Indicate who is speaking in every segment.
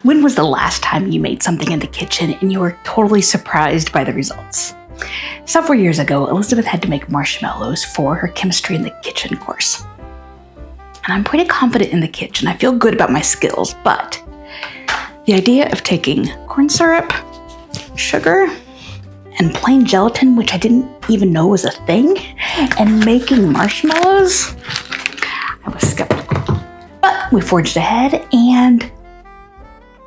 Speaker 1: When was the last time you made something in the kitchen and you were totally surprised by the results? Several years ago, Elizabeth had to make marshmallows for her chemistry in the kitchen course. And I'm pretty confident in the kitchen. I feel good about my skills, but the idea of taking corn syrup, sugar, and plain gelatin, which I didn't even know was a thing, and making marshmallows, I was skeptical. But we forged ahead, and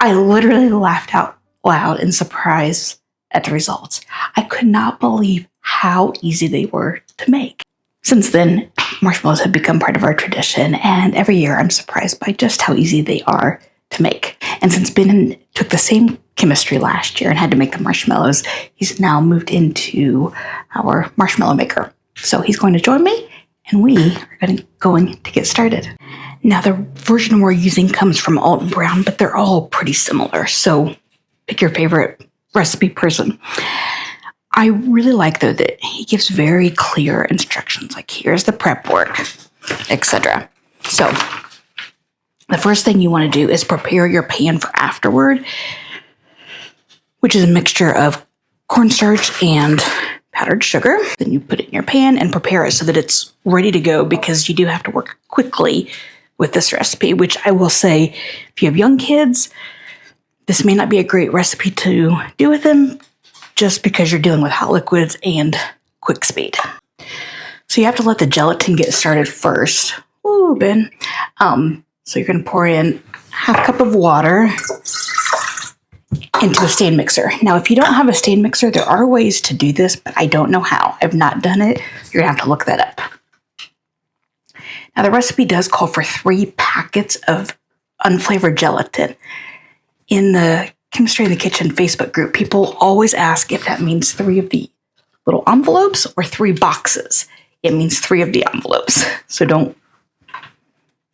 Speaker 1: I literally laughed out loud in surprise at the results. I could not believe how easy they were to make. Since then, marshmallows have become part of our tradition, and every year I'm surprised by just how easy they are to make. And since Ben took the same chemistry last year and had to make the marshmallows, he's now moved into our marshmallow maker. So he's going to join me, and we are going to get started. Now, the version we're using comes from Alton Brown, but they're all pretty similar. So pick your favorite recipe person. I really like, though, that he gives very clear instructions, like here's the prep work, etc. So the first thing you want to do is prepare your pan for afterward, which is a mixture of cornstarch and powdered sugar. Then you put it in your pan and prepare it so that it's ready to go, because you do have to work quickly with this recipe, which I will say, if you have young kids, this may not be a great recipe to do with them, just because you're dealing with hot liquids and quick speed. So you have to let the gelatin get started first. Ooh, Ben. So you're going to pour in half cup of water into a stand mixer. Now, if you don't have a stand mixer, there are ways to do this, but I don't know how. I've not done it. You're going to have to look that up. Now, the recipe does call for 3 packets of unflavored gelatin. In the Chemistry in the Kitchen Facebook group, people always ask if that means 3 of the little envelopes or 3 boxes. It means 3 of the envelopes. So don't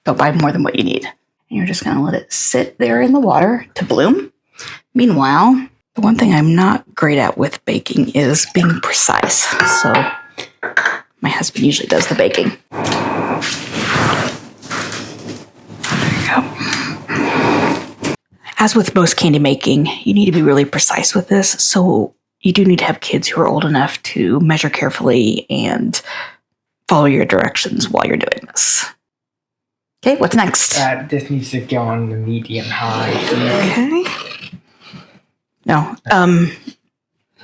Speaker 1: buy more than what you need. And you're just going to let it sit there in the water to bloom. Meanwhile, the one thing I'm not great at with baking is being precise. So my husband usually does the baking. There you go. As with most candy making, you need to be really precise with this. So you do need to have kids who are old enough to measure carefully and follow your directions while you're doing this. Okay, what's next?
Speaker 2: This needs to go on the medium-high heat.
Speaker 1: Okay. No.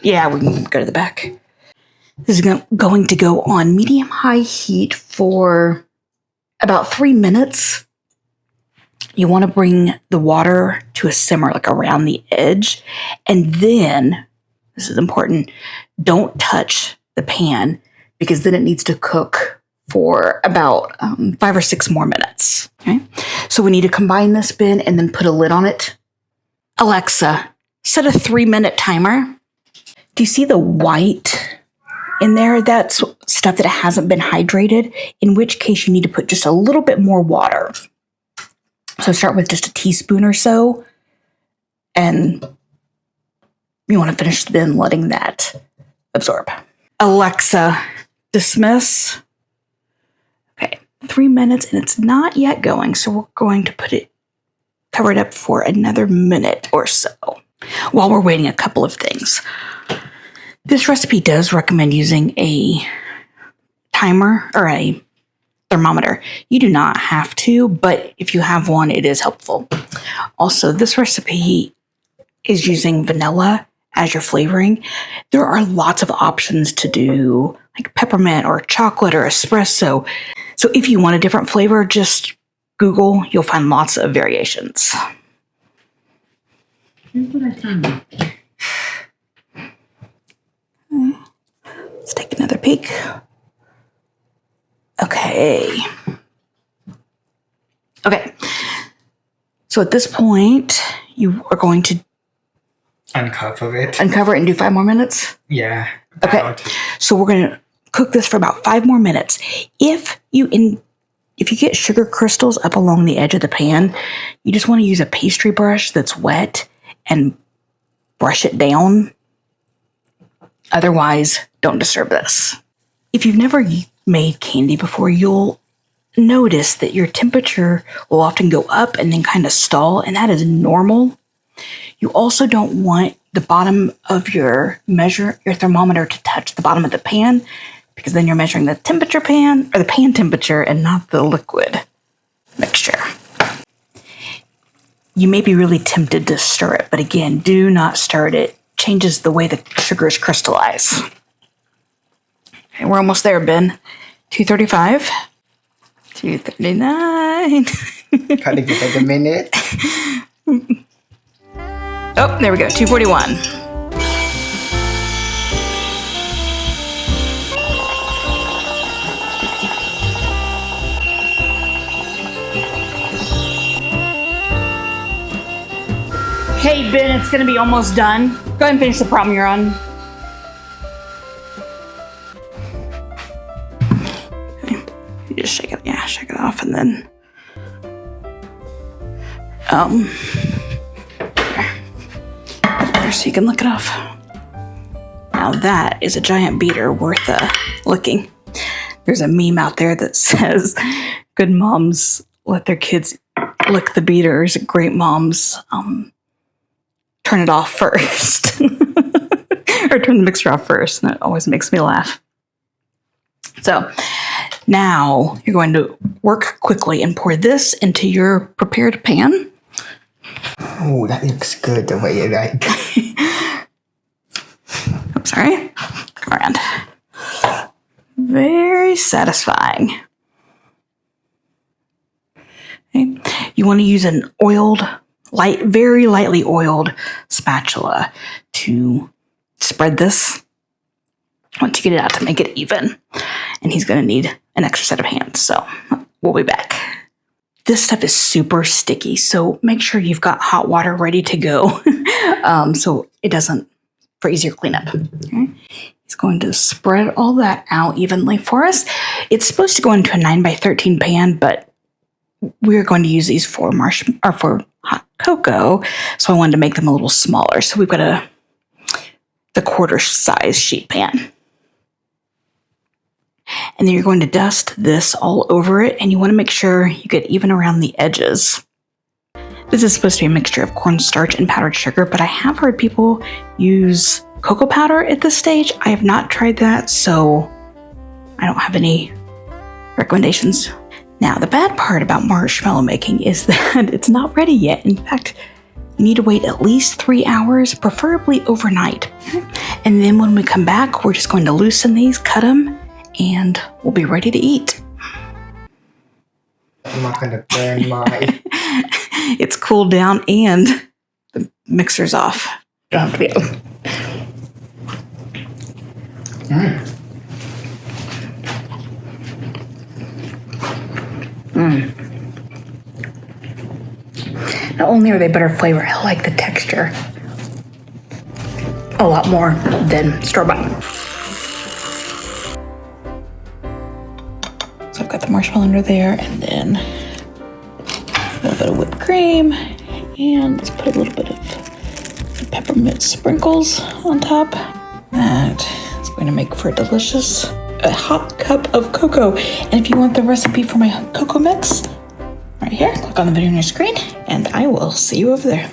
Speaker 1: Yeah, we can go to the back. This is going to go on medium-high heat for about 3 minutes. You want to bring the water to a simmer, like around the edge. And then, this is important, don't touch the pan, because then it needs to cook for about 5 or 6 more minutes. Okay, so we need to combine this bin and then put a lid on it. Alexa, set a 3-minute timer. Do you see the white in there? That's stuff that hasn't been hydrated, in which case you need to put just a little bit more water. So start with just a teaspoon or so, and you want to finish then letting that absorb. Alexa, dismiss. Okay, 3 minutes, and it's not yet going, so we're going to cover it up for another minute or so. While we're waiting, a couple of things. This recipe does recommend using a timer or a thermometer. You do not have to, but if you have one, it is helpful. Also, this recipe is using vanilla as your flavoring. There are lots of options to do, like peppermint or chocolate or espresso. So if you want a different flavor, just Google. You'll find lots of variations.
Speaker 2: Here's what I found.
Speaker 1: Let's take another peek. Okay. So at this point, you are going to
Speaker 2: Uncover it.
Speaker 1: Uncover it and do 5 more minutes?
Speaker 2: Yeah.
Speaker 1: Okay. So we're going to cook this for about 5 more minutes. If you get sugar crystals up along the edge of the pan, you just want to use a pastry brush that's wet and brush it down. Otherwise, don't disturb this. If you've never made candy before, you'll notice that your temperature will often go up and then kind of stall, and that is normal You also don't want the bottom of your thermometer to touch the bottom of the pan, because then you're measuring the pan temperature and not the liquid mixture. You may be really tempted to stir it, but again, do not stir it. It changes the way the sugars crystallize. Okay, we're almost there, Ben. 235. 239.
Speaker 2: Gotta give it a minute.
Speaker 1: Oh, there we go. 241. Hey, Ben, it's going to be almost done. Go ahead and finish the problem you're on. Okay. You just shake it off, and then there, so you can lick it off. Now that is a giant beater worth licking. There's a meme out there that says, "Good moms let their kids lick the beaters. Great moms turn it off first." Or turn the mixture off first, and it always makes me laugh. So now you're going to work quickly and pour this into your prepared pan.
Speaker 2: Oh, that looks good the way you like.
Speaker 1: I'm sorry. Grand. Very satisfying. Okay. You want to use an very lightly oiled spatula to spread this once you get it out to make it even. And he's going to need an extra set of hands, so we'll be back. This stuff is super sticky, so make sure you've got hot water ready to go so it doesn't, for easier cleanup. Okay. He's going to spread all that out evenly for us. It's supposed to go into a 9x13 pan, but we're going to use these for hot cocoa, so I wanted to make them a little smaller. So we've got the quarter size sheet pan. And then you're going to dust this all over it, and you want to make sure you get even around the edges. This is supposed to be a mixture of cornstarch and powdered sugar, but I have heard people use cocoa powder at this stage. I have not tried that, so I don't have any recommendations. Now, the bad part about marshmallow making is that it's not ready yet. In fact, you need to wait at least 3 hours, preferably overnight. And then when we come back, we're just going to loosen these, cut them, and we'll be ready to eat.
Speaker 2: I'm not gonna burn my...
Speaker 1: It's cooled down and the mixer's off. Don't have to be able. Not only are they better flavor, I like the texture a lot more than store-bought. So I've got the marshmallow under there, and then a little bit of whipped cream, and let's put a little bit of peppermint sprinkles on top. That is going to make for a hot cup of cocoa. And if you want the recipe for my cocoa mix, right here, click on the video on your screen, and I will see you over there.